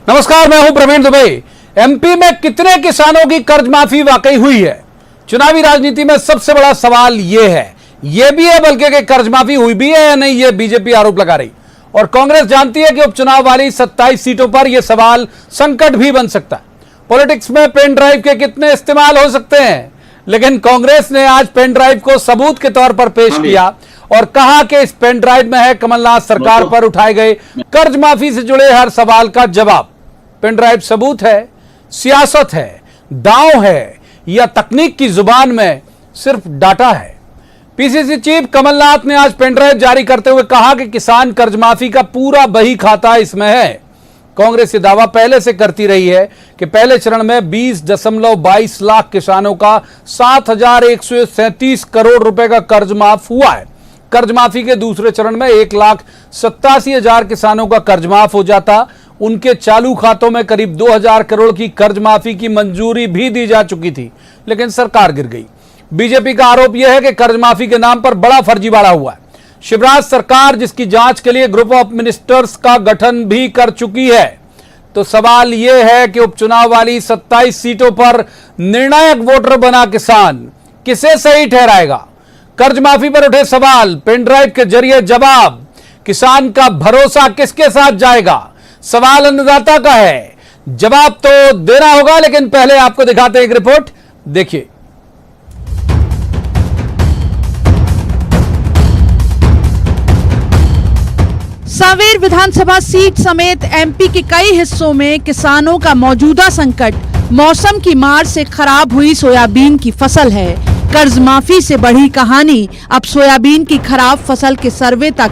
नमस्कार, मैं हूं प्रवीण दुबे। एमपी में कितने किसानों की कर्ज माफी वाकई हुई है? चुनावी राजनीति में सबसे बड़ा सवाल यह भी है बल्कि कि कर्ज माफी हुई भी है या नहीं, यह बीजेपी आरोप लगा रही। और कांग्रेस जानती है कि उपचुनाव वाली 27 सीटों पर यह सवाल संकट भी बन सकता है। पॉलिटिक्स में पेन ड्राइव के कितने इस्तेमाल हो सकते हैं, लेकिन कांग्रेस ने आज पेन ड्राइव को सबूत के तौर पर पेश किया और कहा कि इस पेन ड्राइव में है कमलनाथ सरकार पर उठाए गए कर्ज माफी से जुड़े हर सवाल का जवाब। पेन ड्राइव सबूत है, सियासत है, दांव है या तकनीक की जुबान में सिर्फ डाटा है? पीसीसी चीफ कमलनाथ ने आज पेन ड्राइव जारी करते हुए कहा कि किसान कर्ज माफी का पूरा बही खाता इसमें है। कांग्रेस ये दावा पहले से करती रही है कि पहले चरण में 20.22 लाख किसानों का 7,137 करोड़ रुपए का कर्ज माफ हुआ है। कर्ज माफी के दूसरे चरण में 1,87,000 किसानों का कर्ज माफ हो जाता। उनके चालू खातों में करीब 2,000 करोड़ की कर्ज माफी की मंजूरी भी दी जा चुकी थी, लेकिन सरकार गिर गई। बीजेपी का आरोप यह है कि कर्ज माफी के नाम पर बड़ा फर्जीवाड़ा हुआ है। शिवराज सरकार, जिसकी जांच के लिए ग्रुप ऑफ मिनिस्टर्स का गठन भी कर चुकी है, तो सवाल यह है कि उपचुनाव वाली 27 सीटों पर निर्णायक वोटर बना किसान किसे सही ठहराएगा? कर्ज माफी पर उठे सवाल, पेन ड्राइव के जरिए जवाब, किसान का भरोसा किसके साथ जाएगा? सवाल अन्नदाता का है, जवाब तो देना होगा। लेकिन पहले आपको दिखाते हैं एक रिपोर्ट, देखिए। सांवेर विधानसभा सीट समेत एमपी के कई हिस्सों में किसानों का मौजूदा संकट मौसम की मार से खराब हुई सोयाबीन की फसल है। कर्ज माफी से बढ़ी कहानी अब सोयाबीन की खराब फसल के सर्वे तक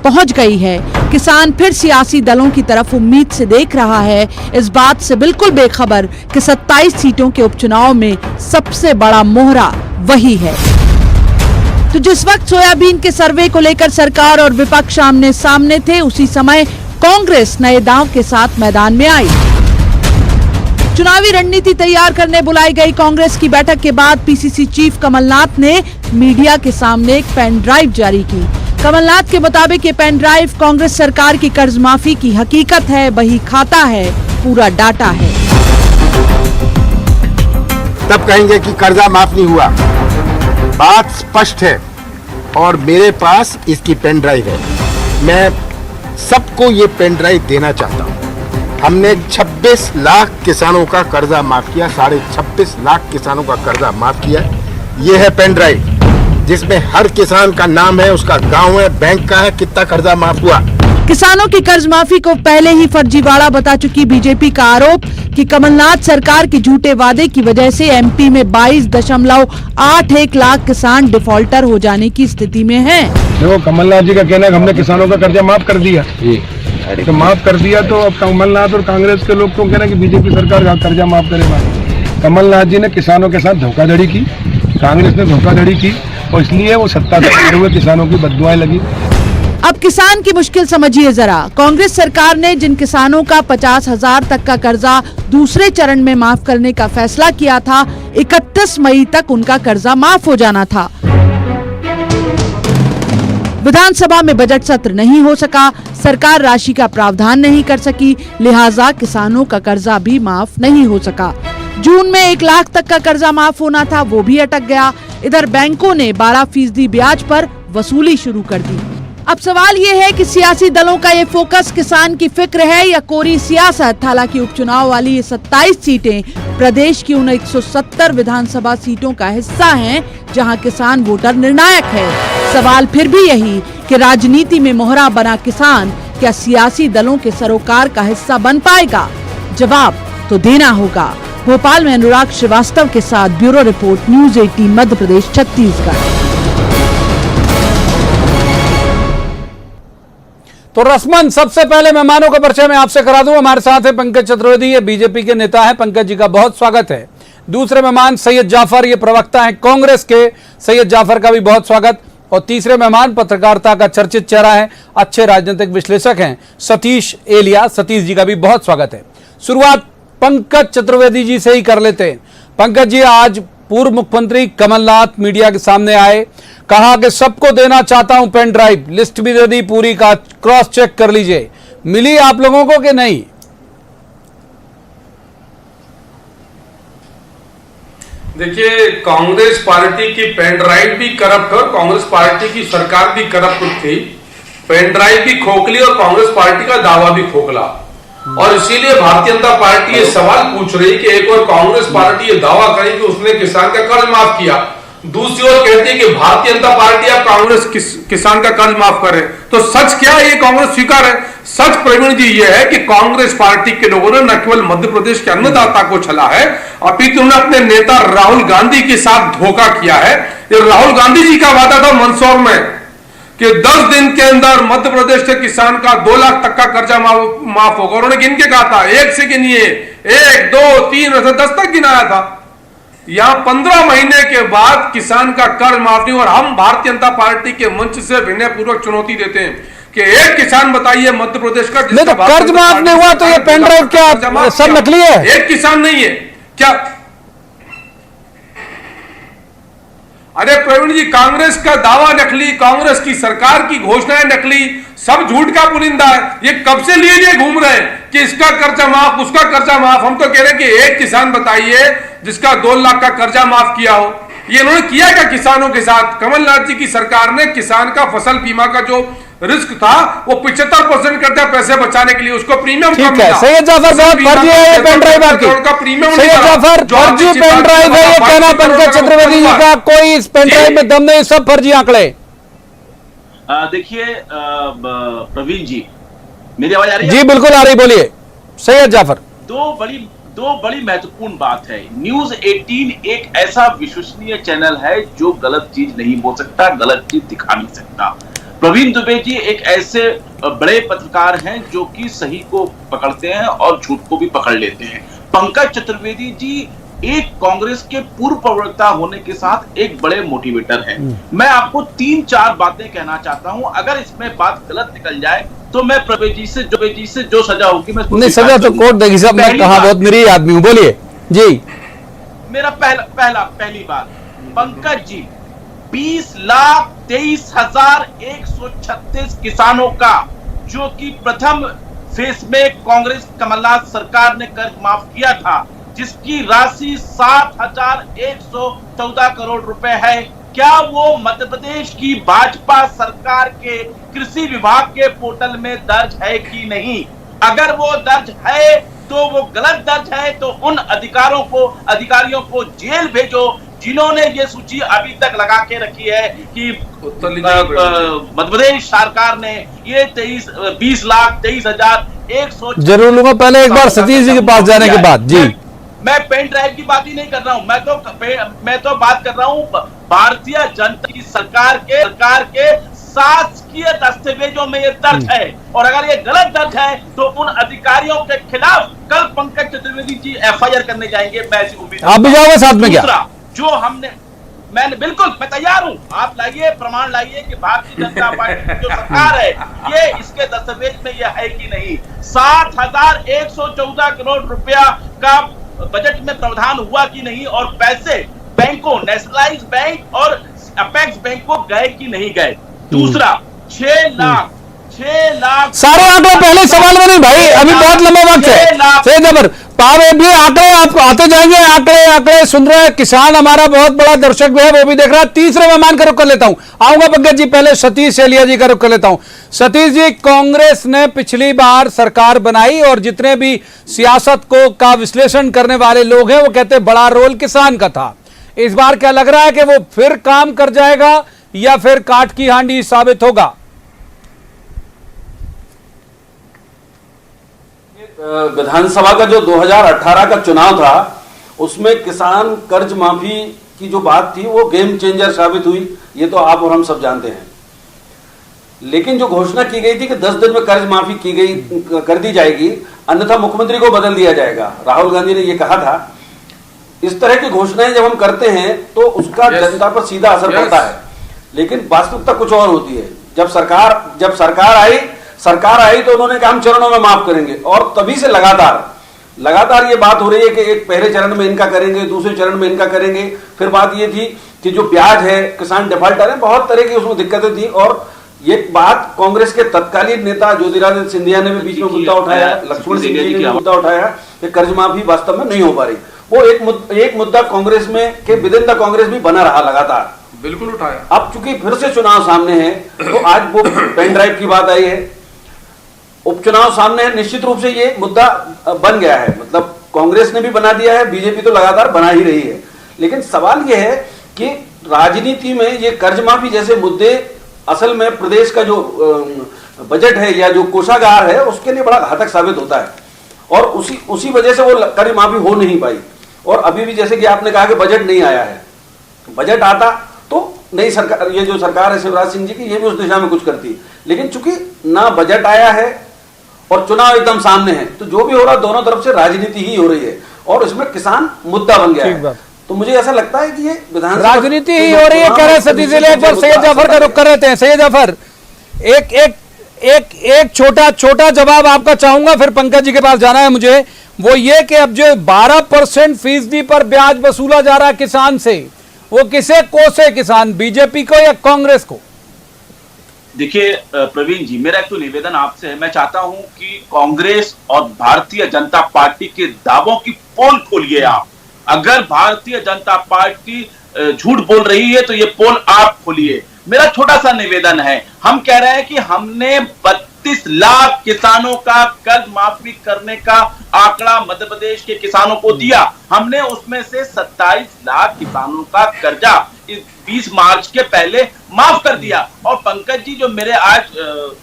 पहुंच गई है। किसान फिर सियासी दलों की तरफ उम्मीद से देख रहा है, इस बात से बिल्कुल बेखबर कि 27 सीटों के उपचुनाव में सबसे बड़ा मोहरा वही है। तो जिस वक्त सोयाबीन के सर्वे को लेकर सरकार और विपक्ष आमने सामने थे, उसी समय कांग्रेस नए दांव के साथ मैदान में आई। चुनावी रणनीति तैयार करने बुलाई गई कांग्रेस की बैठक के बाद पीसीसी चीफ कमलनाथ ने मीडिया के सामने एक पेन ड्राइव जारी की। कमलनाथ के मुताबिक ये पेन ड्राइव कांग्रेस सरकार की कर्ज माफी की हकीकत है, बही खाता है, पूरा डाटा है। तब कहेंगे कि कर्जा माफ नहीं हुआ, बात स्पष्ट है और मेरे पास इसकी पेन ड्राइव है। मैं सबको ये पेन ड्राइव देना चाहता हूँ। हमने 26 लाख किसानों का कर्जा माफ किया, 26.5 लाख किसानों का कर्जा माफ किया। ये है पेन ड्राइव जिसमें हर किसान का नाम है, उसका गांव है, बैंक का है, कितना कर्जा माफ हुआ। किसानों की कर्ज माफी को पहले ही फर्जीवाड़ा बता चुकी बीजेपी का आरोप कि कमलनाथ सरकार के झूठे वादे की वजह से एमपी में 22.81 लाख किसान डिफॉल्टर हो जाने की स्थिति में हैं। देखो, कमलनाथ जी का कहना है कि हमने किसानों का कर्जा माफ कर दिया, तो माफ कर दिया तो अब कमलनाथ और कांग्रेस के लोग को कहना कि बीजेपी सरकार का कर्जा माफ करेगा। कमलनाथ जी ने किसानों के साथ धोखाधड़ी की, कांग्रेस ने धोखाधड़ी की और इसलिए वो सत्ता से हुए किसानों की बददुआएं लगी। अब किसान की मुश्किल समझिए जरा। कांग्रेस सरकार ने जिन किसानों का 50,000 तक का कर्जा दूसरे चरण में माफ करने का फैसला किया था, 31 मई तक उनका कर्जा माफ हो जाना था। विधानसभा में बजट सत्र नहीं हो सका, सरकार राशि का प्रावधान नहीं कर सकी, लिहाजा किसानों का कर्जा भी माफ नहीं हो सका। जून में 1 लाख तक का कर्जा माफ होना था, वो भी अटक गया। इधर बैंकों ने 12% ब्याज पर वसूली शुरू कर दी। अब सवाल ये है कि सियासी दलों का ये फोकस किसान की फिक्र है या कोरी सियासत। हालांकि उपचुनाव वाली ये 27 सीटें प्रदेश की उन 170 विधानसभा सीटों का हिस्सा हैं, जहां किसान वोटर निर्णायक है। सवाल फिर भी यही कि राजनीति में मोहरा बना किसान क्या सियासी दलों के सरोकार का हिस्सा बन पाएगा? जवाब तो देना होगा। भोपाल में अनुराग श्रीवास्तव के साथ bureau report, news 18 Madhya Pradesh Chhattisgarh. तो रस्मन, सबसे पहले मेहमानों का परिचय मैं आपसे करा दूं। हमारे साथ है पंकज चतुर्वेदी, ये बीजेपी के नेता हैं। पंकज जी का बहुत स्वागत है। दूसरे मेहमान सैयद जाफर, ये प्रवक्ता हैं कांग्रेस के। सैयद जाफर का भी बहुत स्वागत। और तीसरे मेहमान पत्रकारिता का चर्चित चेहरा है, अच्छे राजनीतिक विश्लेषक हैं, सतीश एलिया। सतीश जी का भी बहुत स्वागत है। शुरुआत पंकज चतुर्वेदी जी से ही कर लेते हैं। पंकज जी, आज पूर्व मुख्यमंत्री कमलनाथ मीडिया के सामने आए, कहा कि सबको देना चाहता हूं पेन ड्राइव, लिस्ट भी दे दी पूरी का, क्रॉस चेक कर लीजिए। मिली आप लोगों को कि नहीं? देखिए, कांग्रेस पार्टी की पेन ड्राइव भी करप्ट और कांग्रेस पार्टी की सरकार भी करप्ट थी। पेन ड्राइव भी खोखली और कांग्रेस पार्टी का दावा भी खोखला, और इसीलिए भारतीय जनता पार्टी ये सवाल पूछ रही कि एक और कांग्रेस पार्टी ये दावा करे कि उसने किसान का कर्ज माफ किया, दूसरी ओर कहती है कि भारतीय जनता पार्टी अब कांग्रेस किसान का कर्ज माफ करे। तो सच क्या है, ये कांग्रेस स्वीकार है? सच प्रवीण जी ये है कि कांग्रेस पार्टी के लोगों ने न केवल मध्य प्रदेश के अन्नदाता को छला है, अपितु उन्होंने अपने नेता राहुल गांधी के साथ धोखा किया है। ये राहुल गांधी जी का वादा था मंदसौर में कि 10 दिन के अंदर मध्य प्रदेश के किसान का 2 लाख तक का कर्जा माफ होगा। उन्होंने गिन के कहा था, 1 से गिनिए, 1, 2, 3 ऐसे 10 तक गिनाया था। यहां 15 महीने के बाद किसान का कर्ज माफ नहीं, और हम भारतीय जनता पार्टी के मंच से विनयपूर्वक चुनौती देते हैं कि एक किसान बताइए मध्य प्रदेश का नहीं तो कर्ज माफ नहीं हुआ तो ये पेन ड्राइव क्या सब नकली है? एक किसान नहीं है क्या? अरे प्रवीण जी, कांग्रेस का दावा नकली, कांग्रेस की सरकार की घोषणाएं नकली, सब झूठ का पुलिंदा है। ये कब से लिए घूम रहे हैं कि इसका कर्जा माफ, उसका कर्जा माफ। हम तो कह रहे हैं कि एक किसान बताइए जिसका 2 लाख का कर्जा माफ किया हो। ये इन्होंने किया क्या किसानों के साथ? कमलनाथ जी की सरकार ने किसान का फसल बीमा का जो रिस्क था वो 75% करता है पैसे बचाने के लिए, उसको प्रीमियम ठीक है। सैयद जाफर बहुत फर्जी है ये पेन ड्राइव आपकी। सैयद जाफर फर्जी पेन ड्राइव है ये कहना पंकज चतुर्वेदी जी का, कोई इस पेन ड्राइव में दम नहीं, सब फर्जी आंकड़े। देखिए प्रवीण जी, मेरी आवाज आ रही है? जी बिल्कुल आ रही, बोलिए सैयद जाफर। दो बड़ी महत्वपूर्ण बात है। न्यूज 18 एक ऐसा विश्वसनीय चैनल है जो गलत चीज नहीं बोल सकता, गलत चीज दिखा नहीं सकता। प्रवीण दुबे जी एक ऐसे बड़े पत्रकार हैं जो कि सही को पकड़ते हैं और झूठ को भी पकड़ लेते हैं। पंकज चतुर्वेदी जी एक कांग्रेस के पूर्व प्रवक्ता होने के साथ एक बड़े मोटिवेटर हैं। मैं आपको 3-4 बातें कहना चाहता हूं, अगर इसमें बात गलत निकल जाए तो मैं प्रवीण जी से जो सजा होगी मैं नहीं, सजा तो कोर्ट देगी साहब, मैं कहा बहुत निरीह आदमी हूं, बोलिए जी। मेरा पहली बात, पंकज जी 20,23,136 किसानों का जो कि प्रथम फेज में कांग्रेस कमलनाथ सरकार ने कर्ज माफ किया था, जिसकी राशि 7,114 करोड़ रुपए है, क्या वो मध्य प्रदेश की भाजपा सरकार के कृषि विभाग के पोर्टल में दर्ज है कि नहीं? अगर वो दर्ज है तो वो गलत दर्ज है तो उन अधिकारियों को जेल भेजो जिन्होंने ये सूची अभी तक लगा के रखी है कि मध्य प्रदेश सरकार ने ये 20,23,100 जरूर लूंगा, पहले एक बार सतीश जी के पास जाने के बाद। जी मैं पेन ड्राइव की बात ही नहीं कर रहा हूं, मैं तो बात कर रहा हूं भारतीय जनता की सरकार के शासकीय दस्तावेजों में ये दर्ज है, और अगर ये गलत दर्ज है तो उन अधिकारियों के खिलाफ कल पंकज चतुर्वेदी जी FIR करने जाएंगे। मैं ऐसी उम्मीद, आप भी जाओगे साथ में क्या? जो मैंने बिल्कुल, मैं तैयार हूं, आप लाइए प्रमाण लाइए कि भारतीय जनता पार्टी की जो सरकार है ये इसके दस्तावेज में ये है कि नहीं। 7,114 करोड़ रुपया का बजट में प्रावधान हुआ कि नहीं, और पैसे बैंकों, नेशनलाइज बैंक और अपेक्स बैंक को गए कि नहीं गए। दूसरा, 6 लाख सारे आंकड़े पहले सवाल में नहीं भाई, अभी बहुत लंबा वक्त है। सही जबर पावे भी आंकड़े आप आते जाएंगे, आंकड़े सुन रहे हैं। किसान हमारा बहुत बड़ा दर्शक भी है, वो भी देख रहा है। तीसरे मेहमान का रुख कर लेता हूं, आऊंगा पंकज जी, पहले सतीश एलिया जी का रुख कर लेता हूं। सतीश जी, कांग्रेस ने पिछली बार सरकार बनाई और जितने भी सियासत का विश्लेषण करने वाले लोग हैं वो कहते बड़ा रोल किसान का था। इस बार क्या लग रहा है कि वो फिर काम कर जाएगा या फिर काट की हांडी साबित होगा? विधानसभा का जो 2018 का चुनाव था उसमें किसान कर्ज माफी की जो बात थी वो गेम चेंजर साबित हुई, ये तो आप और हम सब जानते हैं। लेकिन जो घोषणा की गई थी कि 10 दिन में कर्ज माफी कर दी जाएगी, अन्यथा मुख्यमंत्री को बदल दिया जाएगा, राहुल गांधी ने ये कहा था। इस तरह की घोषणाएं जब हम करते हैं तो उसका जनता पर सीधा असर पड़ता है, लेकिन वास्तविकता कुछ और होती है। जब सरकार आई तो उन्होंने कहा हम चरणों में माफ करेंगे, और तभी से लगातार ये बात हो रही है कि एक पहले चरण में इनका करेंगे, दूसरे चरण में इनका करेंगे। फिर बात ये थी कि जो ब्याज है, किसान डिफॉल्टर है, बहुत तरह की उसमें दिक्कतें थी। और ये बात कांग्रेस के तत्कालीन नेता ज्योतिरादित्य सिंधिया ने भी बीच में मुद्दा उठाया, लक्ष्मण सिंह जी ने मुद्दा उठाया कि कर्ज माफी वास्तव में नहीं हो पा रही। वो एक मुद्दा कांग्रेस में के विद इन द कांग्रेस भी बना रहा लगातार। बिल्कुल उठाया। अब चूंकि फिर से चुनाव सामने है तो आज वो पेन ड्राइव की बात आई है, उपचुनाव सामने है, निश्चित रूप से ये मुद्दा बन गया है। मतलब कांग्रेस ने भी बना दिया है, बीजेपी तो लगातार बना ही रही है। लेकिन सवाल ये है कि राजनीति में ये कर्ज माफी जैसे मुद्दे असल में प्रदेश का जो बजट है या जो कोषागार है उसके लिए बड़ा घातक साबित होता है, और उसी वजह से वो कर्ज माफी हो नहीं पाई। और अभी भी जैसे कि आपने कहा कि बजट नहीं आया है, बजट आता तो नई सरकार, ये जो सरकार है शिवराज सिंह जी की, ये भी उस दिशा में कुछ करती। लेकिन चूंकि ना बजट आया है और चुनाव एकदम सामने है, तो जो भी हो रहा दोनों तरफ से राजनीति ही हो रही है और इसमें किसान मुद्दा बन गया है। तो मुझे ऐसा लगता है कि ये विधानसभा राजनीति ही हो रही है, कह रहे सतीश जी। एक बार सैयद जाफर का रुख कर रहे थे। सैयद जाफर, एक छोटा जवाब आपका चाहूंगा, फिर पंकज जी के पास जाना है मुझे। वो ये कि अब जो 12% फीसदी पर ब्याज वसूला जा रहा है किसान से, वो किसे कोसे किसान, बीजेपी को या कांग्रेस को? देखिए प्रवीण जी, मेरा एक तो निवेदन आपसे है, मैं चाहता हूं कि कांग्रेस और भारतीय जनता पार्टी के दावों की पोल खोलिए आप। अगर भारतीय जनता पार्टी झूठ बोल रही है तो ये पोल आप खोलिए। मेरा छोटा सा निवेदन है, हम कह रहे हैं कि हमने 32 लाख किसानों का कर्ज माफी करने का आंकड़ा मध्य प्रदेश के किसानों को दिया। हमने उसमें से 27 लाख किसानों का कर्जा इस 20 मार्च के पहले माफ कर दिया। और पंकज जी जो मेरे आज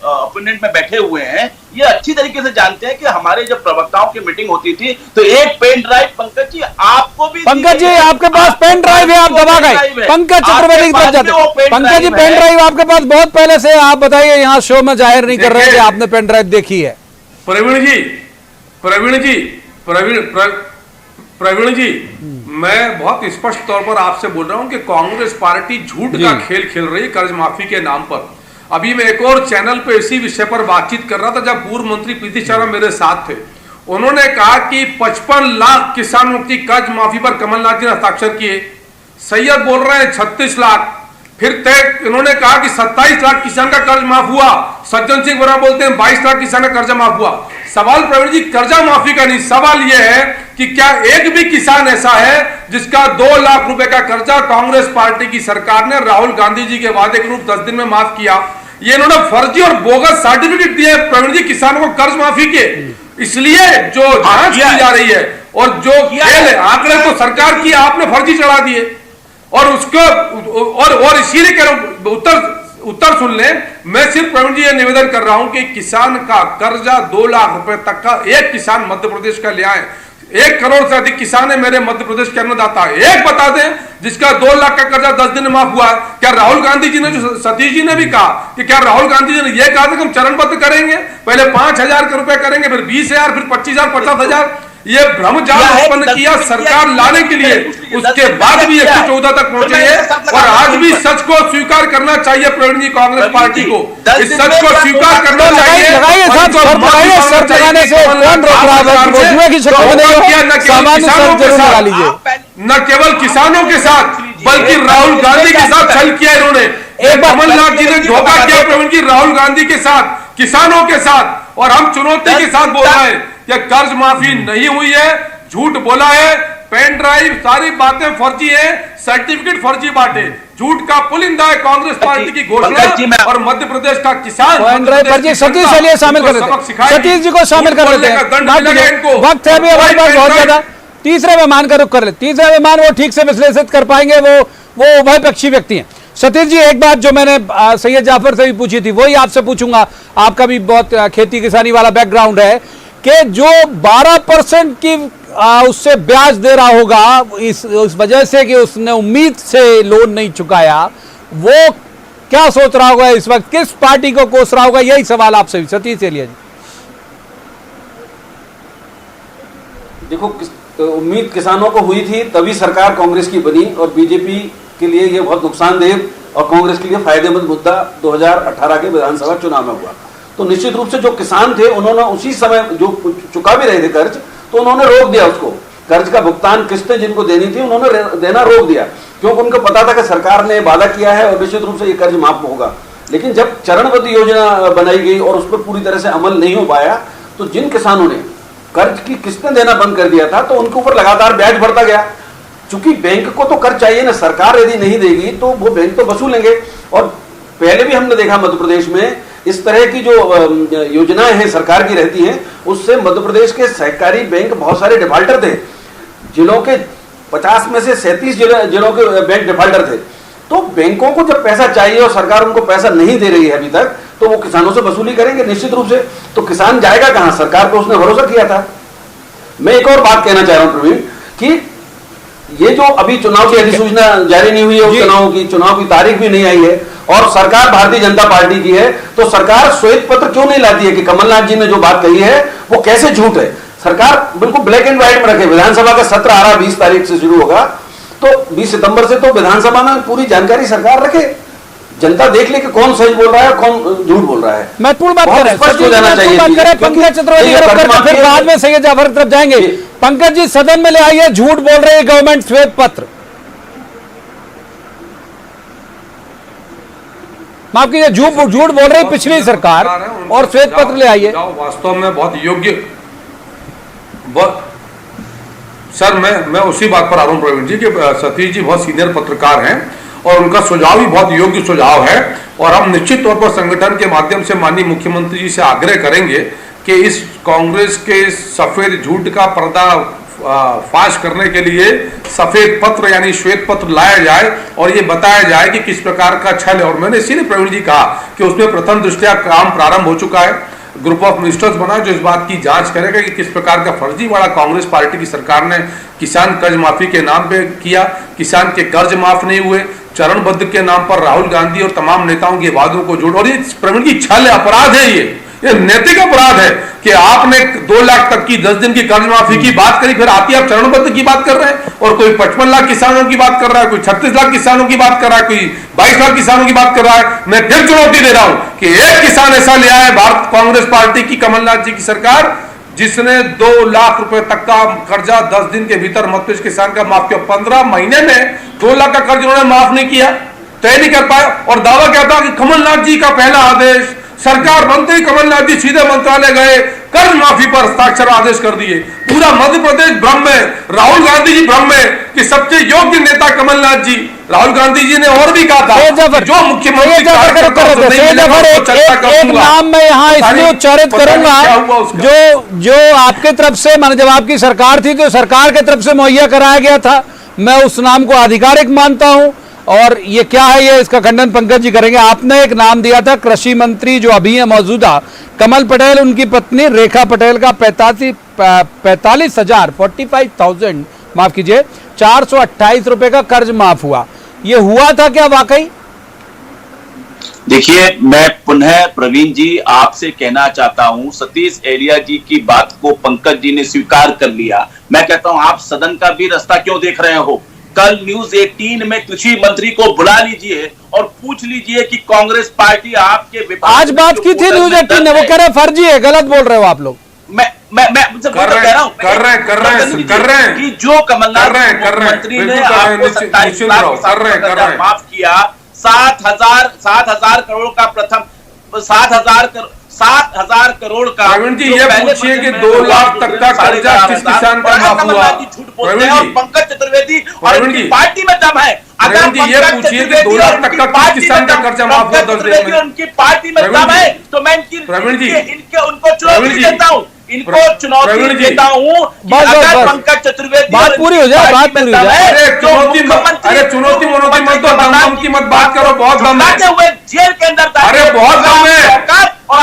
ओपोनेंट में बैठे हुए हैं, ये अच्छी तरीके से जानते हैं कि हमारे जब प्रवक्ताओं की मीटिंग होती थी तो एक पेन ड्राइव पंकज जी आपको भी, पंकज जी आपके पास पेन ड्राइव है, आप दबा गए। पंकज चतुर्वेदी की तरफ जाते। पंकज जी पेन ड्राइव आपके पास बहुत पहले से, आप बताइए, यहाँ शो में जाहिर नहीं कर रहे कि आपने पेन ड्राइव देखी है। प्रवीण जी, मैं बहुत स्पष्ट तौर पर आपसे बोल रहा हूं कि कांग्रेस पार्टी झूठ का खेल खेल रही है कर्ज माफी के नाम पर। अभी मैं एक और चैनल पे इसी विषय पर बातचीत कर रहा था जब पूर्व मंत्री प्रीति शर्मा मेरे साथ थे। उन्होंने कहा कि 55 लाख किसानों की कर्ज माफी पर कमलनाथ जी ने हस्ताक्षर किए। सैयद बोल रहे हैं 36 लाख। फिर तय इन्होंने कहा कि 27 लाख किसान का कर्ज माफ हुआ। सज्जन सिंह बोरा बोलते हैं 22 लाख किसान का कर्जा माफ हुआ। सवाल प्रवीण जी कर्जा माफी का नहीं, सवाल यह है कि क्या एक भी किसान ऐसा है जिसका 2 लाख रुपए का कर्जा कांग्रेस पार्टी की सरकार ने राहुल गांधी जी के वादे के रूप 10 दिन में माफ किया? ये इन्होंने फर्जी और बोगस सर्टिफिकेट दिए प्रवीण जी किसानों को कर्ज माफी के। इसलिए जो जांच की जा रही है और जो खेल है, आंकड़े तो सरकार की, आपने फर्जी चढ़ा दिए। और उसको और इसीलिए कह रहा हूं, उत्तर सुन लें। मैं सिर्फ प्रवीण जी ये निवेदन कर रहा हूं कि किसान का कर्जा 2 लाख रुपए तक का एक किसान मध्य प्रदेश का ले आए। 1 करोड़ से अधिक किसान है मेरे मध्य प्रदेश के अन्नदाता। एक बता दें जिसका 2 लाख का कर्जा 10 दिन में माफ हुआ। क्या राहुल गांधी जी ने, जो सतीश जी ने भी कहा कि क्या राहुल गांधी जी ने यह कहा था कि हम चरणबद्ध करेंगे, पहले 5,000 के रुपए करेंगे, फिर 20,000, फिर 25,000, 50,000, ये भ्रमजाल उत्पन्न किया सरकार लाने के लिए। उसके बाद भी 114 तक पहुंचे हैं और आज भी सच को स्वीकार करना चाहिए प्रवीण जी कांग्रेस पार्टी को। इस सच को स्वीकार करना चाहिए। सर लगाने से कौन रोक रहा है? न केवल किसानों के साथ बल्कि राहुल गांधी के साथ छल किया इन्होंने। कमलनाथ जी ने धोखा किया प्रवीण जी राहुल गांधी के साथ, किसानों के साथ। और हम चुनौती के साथ बोल रहे हैं कि कर्ज माफी नहीं हुई है, झूठ बोला है, पेन ड्राइव सारी बातें फर्जी है, सर्टिफिकेट फर्जी बांटे, झूठ का पुलिंदा है कांग्रेस पार्टी की घोषणा। और मध्य प्रदेश का किसान पेन ड्राइव फर्जी। सतीश चलिए शामिल कर लेते हैं, सतीश जी को शामिल कर लेते हैं। वक्त है अभी हमारे पास बहुत ज्यादा। तीसरे मेहमान का रुख कर ले। तीसरे मेहमान वो ठीक से विश्लेषित कर पाएंगे, वो उभय पक्षी व्यक्ति हैं। सतीश जी, एक बात जो मैंने सैयद जाफर से भी पूछी थी वही आपसे पूछूंगा। आपका भी बहुत खेती किसानी वाला बैकग्राउंड है कि जो 12% की उससे ब्याज दे रहा होगा इस वजह से कि उसने उम्मीद से लोन नहीं चुकाया, वो क्या सोच रहा होगा इस वक्त, किस पार्टी को कोस रहा होगा? यही सवाल आपसे भी। सतीश चलिए जी। देखो, उम्मीद किसानों को हुई थी तभी सरकार कांग्रेस की बनी और बीजेपी के लिए यह बहुत नुकसानदेह और कांग्रेस के लिए फायदेमंद मुद्दा 2018 के विधानसभा चुनाव में हुआ। तो निश्चित रूप से जो किसान थे उन्होंने उसी समय जो चुका भी रहे थे कर्ज, तो उन्होंने रोक दिया उसको। कर्ज का भुगतान किस्तें जिनको देनी थी उन्होंने देना रोक दिया, क्योंकि उनको पता था कि सरकार ने वादा किया है और निश्चित रूप से ये कर्ज माफ होगा। लेकिन जब चरणबद्ध योजना बनाई गई और उस पर पूरी तरह से अमल नहीं हो पाया, तो जिन किसानों ने कर्ज की किस्तें देना बंद कर दिया था, तो उनके ऊपर लगातार ब्याज बढ़ता गया। चूंकि बैंक को तो कर्ज चाहिए ना, सरकार यदि नहीं देगी तो वो बैंक तो वसूलेंगे। और पहले भी हमने देखा मध्य प्रदेश में इस तरह की जो योजनाएं हैं सरकार की रहती हैं, उससे मध्य प्रदेश के सहकारी बैंक बहुत सारे डिफाल्टर थे। जिलों के 50 में से 37 जिलों के बैंक डिफाल्टर थे। तो बैंकों को जब पैसा चाहिए और सरकार उनको पैसा नहीं दे रही है अभी तक, तो वो किसानों से वसूली करेंगे निश्चित रूप से। तो किसान जाएगा कहां? सरकार को उसने भरोसा किया था। मैं एक और बात कहना चाह रहा हूं प्रवीण, कि ये जो अभी चुनाव की अधिसूचना जारी नहीं हुई है, चुनाव की तारीख भी नहीं आई है, और सरकार भारतीय जनता पार्टी की है, तो सरकार श्वेत पत्र क्यों नहीं लाती है कि कमलनाथ जी ने जो बात कही है वो कैसे झूठ है? सरकार बिल्कुल ब्लैक एंड व्हाइट में रखे। विधानसभा का सत्र आ रहा 20 तारीख से शुरू होगा, तो 20 सितंबर से तो विधानसभा में पूरी जानकारी सरकार रखे, जनता देख ले कि कौन सही बोल रहा है, कौन झूठ बोल रहा है। महत्वपूर्ण बात कर रहे हैं, स्पष्ट हो जाना चाहिए। पंकज चतुर्वेदी फिर बाद में सैयद जाफर की तरफ जाएंगे। पंकज जी, सदन में ले आइए, झूठ बोल रही है गवर्नमेंट, श्वेत पत्र, माफ कीजिए, झूठ बोल रही पिछली सरकार, और श्वेत पत्र ले आइए। वास्तव में बहुत योग्य, सर मैं उसी बात पर आ रहा हूं प्रवीण जी, कि सतीश जी बहुत सीनियर पत्रकार हैं और उनका सुझाव भी बहुत योग्य सुझाव है। और हम निश्चित तौर पर संगठन के माध्यम से माननीय मुख्यमंत्री जी से आग्रह करेंगे कि इस कांग्रेस के सफेद झूठ का पर्दा फाश करने के लिए सफेद पत्र यानी श्वेत पत्र लाया जाए और ये बताया जाए कि किस प्रकार का छल है। और मैंने इसीलिए प्रवीण जी कहा कि उसमें प्रथम दृष्टया काम प्रारंभ हो चुका है। ग्रुप ऑफ मिनिस्टर्स बना जो इस बात की जांच करेगा कि किस प्रकार का फर्जीवाड़ा कांग्रेस पार्टी की सरकार ने किसान कर्ज माफी के नाम पे किया। किसान के कर्ज माफ नहीं हुए, चरणबद्ध के नाम पर राहुल गांधी और तमाम नेताओं के वादों को जोड़, और ये प्रवीण जी छल है, अपराध है, ये नैतिक अपराध है कि आपने 2 लाख तक की 10 दिन की कर्ज माफी की बात करी, फिर आती आप चरणबद्ध की बात कर रहे हैं, और कोई 55 लाख किसानों की बात कर रहा है, कोई 36 लाख किसानों की बात कर रहा है, कोई 22 लाख किसानों की बात कर रहा है। मैं फिर चुनौती दे रहा हूं कि एक किसान ऐसा ले आए भारत कांग्रेस पार्टी की, कमलनाथ जी की सरकार, जिसने 2 लाख रुपए तक का कर्जा 10 दिन के भीतर मध्य प्रदेश किसान का माफ किया। 15 महीने में 2 लाख का कर्ज उन्होंने माफ नहीं किया, तय नहीं कर पाया, और दावा क्या था कि कमलनाथ जी का पहला आदेश, सरकार बनते ही कमलनाथ जी सीधे मंत्रालय गए, कर्ज माफी पर हस्ताक्षर आदेश कर दिए। पूरा मध्य प्रदेश भ्रम में, राहुल गांधी जी भ्रम में कि सबसे योग्य नेता कमलनाथ जी। राहुल गांधी जी ने और भी कहा था जो मुख्यमंत्री एक नाम मैं यहाँ इसलिए उच्चारित करूंगा जो आपके तरफ से, माने जब आपकी सरकार थी तो सरकार के तरफ से मुहैया कराया गया था, मैं उस नाम को आधिकारिक मानता हूं। और ये क्या है, ये इसका खंडन पंकज जी करेंगे। आपने एक नाम दिया था कृषि मंत्री जो अभी है मौजूदा, कमल पटेल, उनकी पत्नी रेखा पटेल का 45,000 माफ कीजिए 428 रुपए का कर्ज माफ हुआ। ये हुआ था क्या वाकई? देखिए, मैं पुनः प्रवीण जी आपसे कहना चाहता हूं, सतीश एलिया जी की बात को पंकज जी ने स्वीकार कर लिया। मैं कहता हूं आप सदन का भी रास्ता क्यों देख रहे हो? कल न्यूज 18 में कृषि मंत्री को बुला लीजिए और पूछ लीजिए कि कांग्रेस पार्टी आपके विभाग, आज बात की थी न्यूज 18 ने, वो कह रहे फर्जी है, गलत बोल रहे हो आप लोग। मैं कह रहा हूं कि जो कमलनाथ मुख्यमंत्री ने आपको 27 लाख माफ किया, 7,000 करोड़ का प्रथम 7,000 करोड़ का। प्रवीण जी ये पूछिए कि 2 लाख तक का कर्जा किस किसान का माफ हुआ? झूठ बोलते हैं और पंकज चतुर्वेदी और उनकी पार्टी में दम है। अगर ये पूछिए कि 2 लाख तक का किस किसान का कर्जा माफ हुआ 10 दिन में? उनकी पार्टी में दम है तो मैं उनको चुनौती देता हूँ, इनको चुनौती देता हूँ। अगर पंकज चतुर्वेदी बात पूरी हो जाए, बात पूरी हो जाए। अरे चुनौती मत दो, दम की मत बात करो, बहुत दम है हुए जेल के अंदर। अरे बहुत दम है,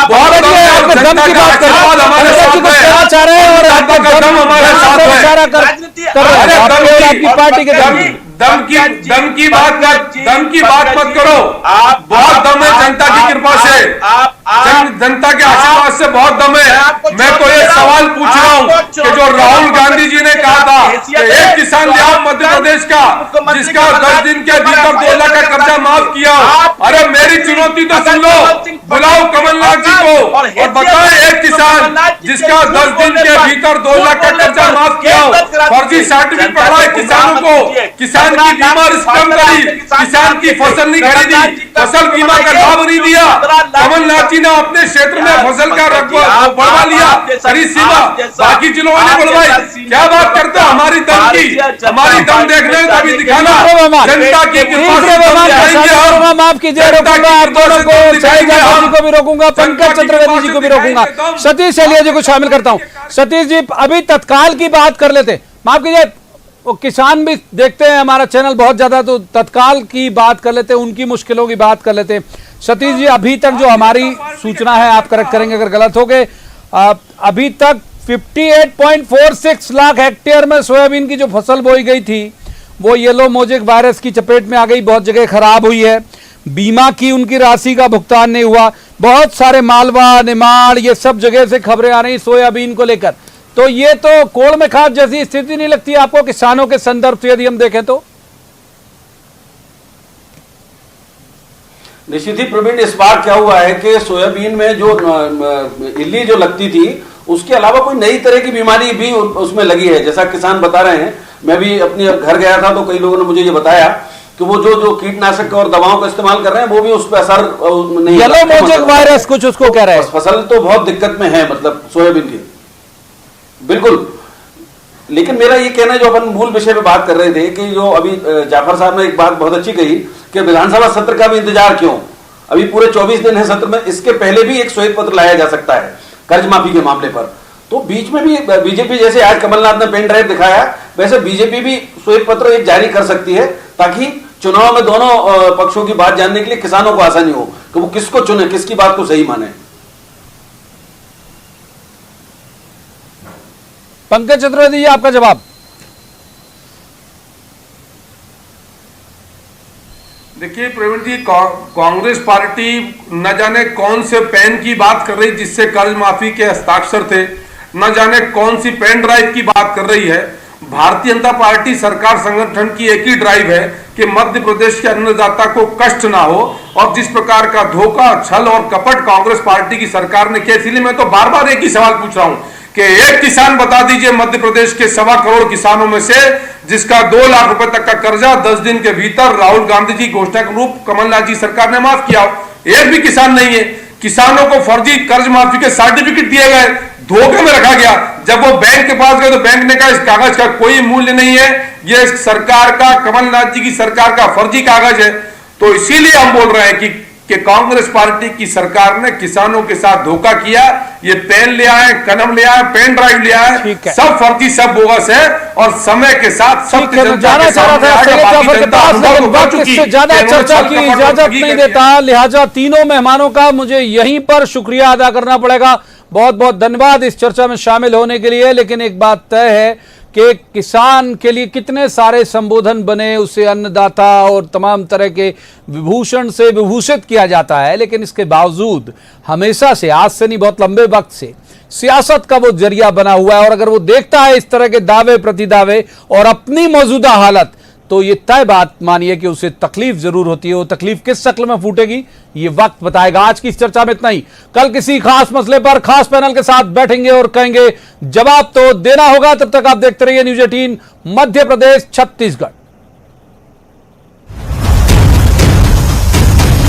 बहुत दम की बात कर हमारे साथ चाह रहे हैं और दम हमारे साथ है। आपकी पार्टी के दम की बात मत करो। आप बहुत दम है जनता की कृपा से, जनता के आशीर्वाद से बहुत दम है। मैं तो ये सवाल पूछ रहा हूँ कि जो राहुल गांधी जी ने कहा था कि एक किसान ले आओ मध्य प्रदेश का जिसका 10 दिन के भीतर 2 लाख का कर्जा माफ किया। अरे मेरी चुनौती तो सुन लो, बुलाओ कमलनाथ जी को और बताओ एक किसान जिसका 10 दिन के भीतर 2 लाख का कर्जा माफ किया, फर्जी सर्टिफिकेट पकड़ा किसानों को, किसान की बीमा कम करी, किसान की फसल नहीं खरीदी, फसल बीमा का लाभ नहीं दिया। कमलनाथ जी ने अपने क्षेत्र में फसल का रकबा बढ़ा लिया, बाकी जिलों वाले बढ़वाई, क्या बात करते हो हमारी दम की, हमारी दम देखने तभी दिखाना, जनता की माफ कीजिए, रोकूंगा आप दोनों को, शैलजा जी को भी रोकूंगा, पंकज चतुर्वेदी जी को भी रोकूंगा, सतीश एलिया जी को शामिल करता हूं। सतीश जी, अभी तत्काल की बात कर लेते, माफ कीजिए, वो किसान भी देखते हैं हमारा चैनल बहुत ज्यादा, तो तत्काल की बात कर लेते हैं, उनकी मुश्किलों की बात कर लेते हैं। सतीश जी, अभी तक जो हमारी सूचना है, आप करेक्ट करेंगे अगर गलत हो गए, अभी तक 58.46 लाख हेक्टेयर में सोयाबीन की जो फसल बोई गई थी वो येलो मोजेक वायरस की चपेट में आ गई, बहुत जगह खराब हुई है, बीमा की उनकी राशि का भुगतान नहीं हुआ, बहुत सारे मालवा, निमाड़, ये सब जगह से खबरें आ रही सोयाबीन को लेकर, तो ये तो कोल में खाद जैसी स्थिति नहीं लगती आपको किसानों के संदर्भ से यदि हम देखें तो? निश्चित ही प्रवीण, इस बार क्या हुआ है कि सोयाबीन में जो इल्ली जो लगती थी उसके अलावा कोई नई तरह की बीमारी भी उसमें लगी है, जैसा किसान बता रहे हैं। मैं भी अपने घर गया था तो कई लोगों ने मुझे ये बताया कि वो जो कीटनाशक और दवाओं का इस्तेमाल कर रहे हैं वो भी उस पर असर नहीं, येलो मोजेक वायरस कुछ उसको कह रहे हैं, फसल तो बहुत दिक्कत में है, मतलब सोयाबीन की, बिल्कुल। लेकिन मेरा ये कहना है, जो अपन मूल विषय पे बात कर रहे थे कि जो अभी जाफर साहब ने एक बात बहुत अच्छी कही कि विधानसभा सत्र का भी इंतजार क्यों, अभी पूरे 24 दिन है सत्र में, इसके पहले भी एक श्वेत पत्र लाया जा सकता है कर्ज माफी के मामले पर। तो बीच में भी बीजेपी, जैसे आज कमलनाथ ने पेन ड्राइव दिखाया, वैसे बीजेपी भी श्वेत पत्र एक जारी कर सकती है, ताकि चुनाव में दोनों पक्षों की बात जानने के लिए किसानों को आसानी हो कि वो किसको चुने, किसकी बात को सही माने। पंकज चतुर्वेदी जी, आपका जवाब। देखिए प्रवीण जी, कांग्रेस पार्टी न जाने कौन से पेन की बात कर रही जिससे कर्ज माफी के हस्ताक्षर थे, न जाने कौन सी पेन ड्राइव की बात कर रही है। भारतीय जनता पार्टी सरकार संगठन की एक ही ड्राइव है कि मध्य प्रदेश के अन्नदाता को कष्ट ना हो, और जिस प्रकार का धोखा, छल और कपट कांग्रेस पार्टी की सरकार ने किया, इसलिए मैं तो बार बार एक ही सवाल पूछ रहा हूं कि एक किसान बता दीजिए मध्य प्रदेश के 1.25 करोड़ किसानों में से जिसका 2 लाख रुपए तक का कर्जा 10 दिन के भीतर राहुल गांधी जी घोषणा के रूप कमलनाथ जी सरकार ने माफ किया हो। एक भी किसान नहीं है। किसानों को फर्जी कर्ज माफी के सर्टिफिकेट दिए गए, धोखे में रखा गया। जब वो बैंक के पास गए तो बैंक ने कहा इस कागज का कोई मूल्य नहीं है, ये सरकार का, कमलनाथ जी की सरकार का फर्जी कागज है। तो इसीलिए हम बोल रहे हैं कि कांग्रेस पार्टी की सरकार ने किसानों के साथ धोखा किया। ये पेन ले आए, कलम ले आए, पेन ड्राइव ले आए, सब फर्जी, सब बोगस है, और समय के साथ सब जाना चाह रहा था, ज्यादा चर्चा की इजाजत नहीं देता, लिहाजा तीनों मेहमानों का मुझे यहीं पर शुक्रिया अदा करना पड़ेगा। बहुत बहुत धन्यवाद इस चर्चा में शामिल होने के लिए। लेकिन एक बात तय है कि किसान के लिए कितने सारे संबोधन बने, उसे अन्नदाता और तमाम तरह के विभूषण से विभूषित किया जाता है, लेकिन इसके बावजूद हमेशा से, आज से नहीं बहुत लंबे वक्त से, सियासत का वो जरिया बना हुआ है। और अगर वो देखता है इस तरह के दावे प्रतिदावे और अपनी मौजूदा हालत, तो ये तय बात मानिए कि उसे तकलीफ जरूर होती है। वो तकलीफ किस शक्ल में फूटेगी ये वक्त बताएगा। आज की इस चर्चा में इतना ही। कल किसी खास मसले पर खास पैनल के साथ बैठेंगे और कहेंगे जवाब तो देना होगा। तब तक आप देखते रहिए न्यूज़ 18 मध्य प्रदेश छत्तीसगढ़।